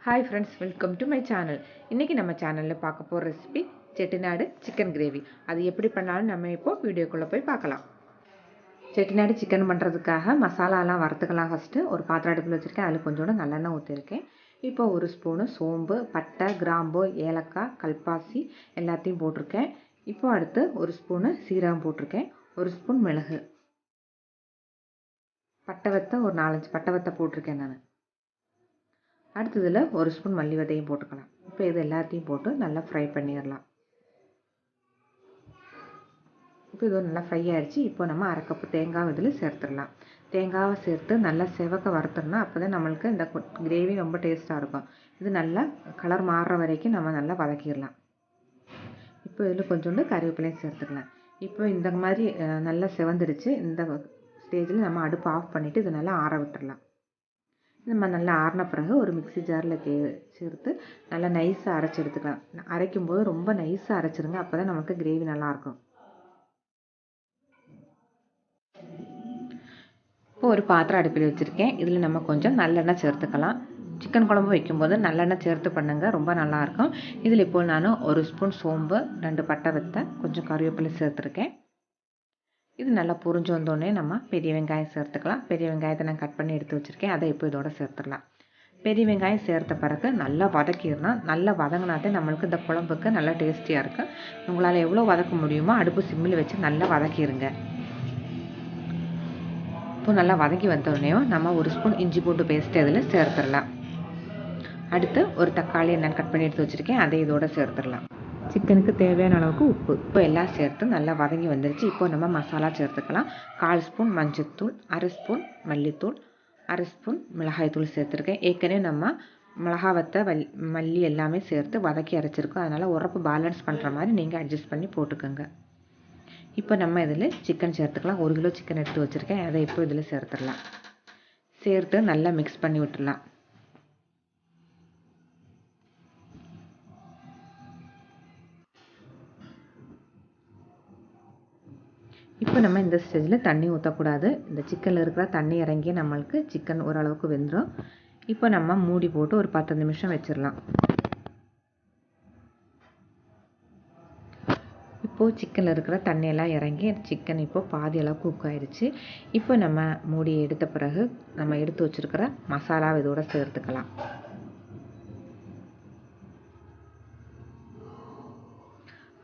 Hi friends, welcome to my channel. இன்னைக்கு நம்ம சேனல்ல பார்க்க போற ரெசிபி செட்டிநாடு சிக்கன் கிரேவி. அது எப்படி பண்ணாலும் நம்ம இப்போ வீடியோக்குள்ள போய் பார்க்கலாம். செட்டிநாடு சிக்கன் பண்றதுக்காக மசாலாலாம் வறுத்துக்கலாம். ஃபர்ஸ்ட் ஒரு பாத்திரம் அடுப்புல வச்சிருக்கேன். அதுல கொஞ்சோண்டு நல்லெண்ணெய் ஊத்திருக்கேன். இப்போ ஒரு ஸ்பூன் சோம்பு, பட்டை, கிராம்பு, ஏலக்காய், கல்பாசி எல்லாத்தையும் போட்டுருக்கேன். இப்போ அடுத்து ஒரு ஸ்பூன் சீரகம் போட்டுருக்கேன். ஒரு ஸ்பூன் மிளகு. பட்டை வத்த ஒரு 4-5 பட்டை வத்த போட்டுருக்கேன் நான். அடுத்ததுல ஒரு ஸ்பூன் மல்லி விதையும் போட்டுக்கலாம். இப்போ இது எல்லாத்தையும் போட்டு நல்லா ஃப்ரை பண்ணிடலாம். இப்போ இது நல்லா ஃப்ரை ஆயிடுச்சு. இப்போ நம்ம அரை கப் தேங்காய் இதில் சேர்த்துடலாம். தேங்காவை சேர்த்து நல்லா செவக்க வறுத்துடணும். அப்போ தான் நம்மளுக்கு இந்த கிரேவி ரொம்ப டேஸ்ட்டாக இருக்கும். இது நல்லா கலர் மாறுற வரைக்கும் நம்ம நல்லா வதக்கிடலாம். இப்போ இதில் கொஞ்சோண்டு கறிவேப்பிலையும் சேர்த்துக்கலாம். இப்போ இந்த மாதிரி நல்லா செவந்துடுச்சு. இந்த ஸ்டேஜில் நம்ம அடுப்பு ஆஃப் பண்ணிவிட்டு இதை நல்லா ஆற விட்டுடலாம். நம்ம நல்லா ஆறின பிறகு ஒரு மிக்ஸி ஜாரில் சேர்த்து நல்லா நைஸாக அரைச்சி எடுத்துக்கலாம். அரைக்கும் போது ரொம்ப நைஸாக அரைச்சிருங்க. அப்போ தான் நமக்கு கிரேவி நல்லாயிருக்கும். இப்போ ஒரு பாத்திரம் அடுப்பில் வச்சுருக்கேன். இதில் நம்ம கொஞ்சம் நல்லெண்ணெய் சேர்த்துக்கலாம். சிக்கன் குழம்பு வைக்கும்போது நல்லெண்ணெய் சேர்த்து பண்ணுங்க, ரொம்ப நல்லாயிருக்கும். இதில் இப்போ நான் ஒரு ஸ்பூன் சோம்பு, 2 பட்டை வத்த, கொஞ்சம் கறிவேப்பிலை சேர்த்துருக்கேன். இது நல்லா புரிஞ்சு வந்தோடனே நம்ம பெரிய வெங்காயம் சேர்த்துக்கலாம். பெரிய வெங்காயத்தை நான் கட் பண்ணி எடுத்து வச்சுருக்கேன். அதை இப்போ இதோட சேர்த்துடலாம். பெரிய வெங்காயம் சேர்த்த பிறகு நல்லா வதக்கிடணும். நல்லா வதங்கினாதே நம்மளுக்கு இந்த குழம்புக்கு நல்லா டேஸ்டியாக இருக்கும். உங்களால் எவ்வளோ வதக்க முடியுமோ அடுப்பு சிம்மில் வச்சு நல்லா வதக்கிடுங்க. இப்போ நல்லா வதக்கி வந்தோடனேயும் நம்ம ஒரு ஸ்பூன் இஞ்சி பூண்டு பேஸ்ட்டு அதில் சேர்த்துடலாம். அடுத்து ஒரு தக்காளியை நான் கட் பண்ணி எடுத்து வச்சுருக்கேன். அதை இதோட சேர்த்துடலாம். சிக்கனுக்கு தேவையான அளவுக்கு உப்பு. இப்போ எல்லாம் சேர்த்து நல்லா வதங்கி வந்துருச்சு. இப்போ நம்ம மசாலா சேர்த்துக்கலாம். 1/4 ஸ்பூன் மஞ்சள்தூள், அரை ஸ்பூன் மல்லித்தூள், அரை ஸ்பூன் மிளகாய்த்தூள் சேர்த்துருக்கேன். ஏற்கனவே நம்ம மிளகா வத்த மல்லி எல்லாமே சேர்த்து வதக்கி அரைச்சிருக்கோம். அதனால் உரப்பு பேலன்ஸ் பண்ணுற மாதிரி நீங்கள் அட்ஜஸ்ட் பண்ணி போட்டுக்கோங்க. இப்போ நம்ம இதில் சிக்கன் சேர்த்துக்கலாம். 1 கிலோ சிக்கன் எடுத்து வச்சுருக்கேன். அதை இப்போ இதில் சேர்த்துடலாம். சேர்த்து நல்லா மிக்ஸ் பண்ணி விட்டுடலாம். இப்போ நம்ம இந்த ஸ்டேஜில் தண்ணி ஊற்றக்கூடாது. இந்த சிக்கனில் இருக்கிற தண்ணி இறங்கி நம்மளுக்கு சிக்கன் ஓரளவுக்கு வெந்துடும். இப்போ நம்ம மூடி போட்டு ஒரு 10 நிமிஷம் வச்சிடலாம். இப்போது சிக்கனில் இருக்கிற தண்ணியெல்லாம் இறங்கி சிக்கன் இப்போது பாதி அளவு குக் ஆயிடுச்சு. இப்போ நம்ம மூடியை எடுத்த பிறகு நம்ம எடுத்து வச்சுருக்கிற மசாலாவை இதோட சேர்த்துக்கலாம்.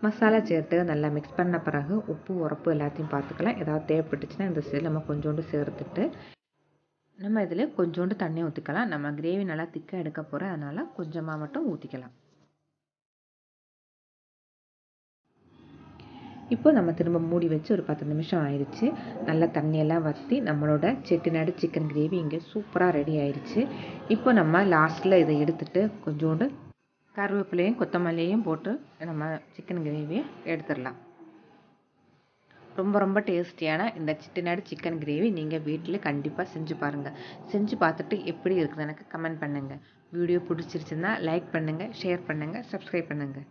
மசாலா சேர்த்து நல்லா மிக்ஸ் பண்ண பிறகு உப்பு உரப்பு எல்லாத்தையும் பார்த்துக்கலாம். ஏதாவது தேவைப்பட்டுச்சுன்னா இந்த ஸ்டேஜில் நம்ம கொஞ்சோண்டு சேர்த்துட்டு நம்ம இதில் கொஞ்சோண்டு தண்ணி ஊற்றிக்கலாம். நம்ம கிரேவி நல்லா திக்காக எடுக்க போகிறோம், அதனால் கொஞ்சமாக மட்டும் ஊற்றிக்கலாம். இப்போ நம்ம திரும்ப மூடி வச்சு ஒரு 10 நிமிஷம் ஆயிடுச்சு. நல்லா தண்ணியெல்லாம் வற்றி நம்மளோட செட்டிநாடு சிக்கன் கிரேவி இங்கே சூப்பராக ரெடி ஆயிடுச்சு. இப்போ நம்ம லாஸ்ட்டில் இதை எடுத்துகிட்டு கொஞ்சோண்டு கருவேப்பிலையும் கொத்தமல்லியையும் போட்டு நம்ம சிக்கன் கிரேவியை எடுத்துடலாம். ரொம்ப ரொம்ப டேஸ்டியான இந்த செட்டிநாடு சிக்கன் கிரேவி நீங்கள் வீட்டில் கண்டிப்பாக செஞ்சு பாருங்கள். செஞ்சு பார்த்துட்டு எப்படி இருக்குது எனக்கு கமெண்ட் பண்ணுங்கள். வீடியோ பிடிச்சிருச்சுன்னா லைக் பண்ணுங்கள், ஷேர் பண்ணுங்கள், சப்ஸ்கிரைப் பண்ணுங்கள்.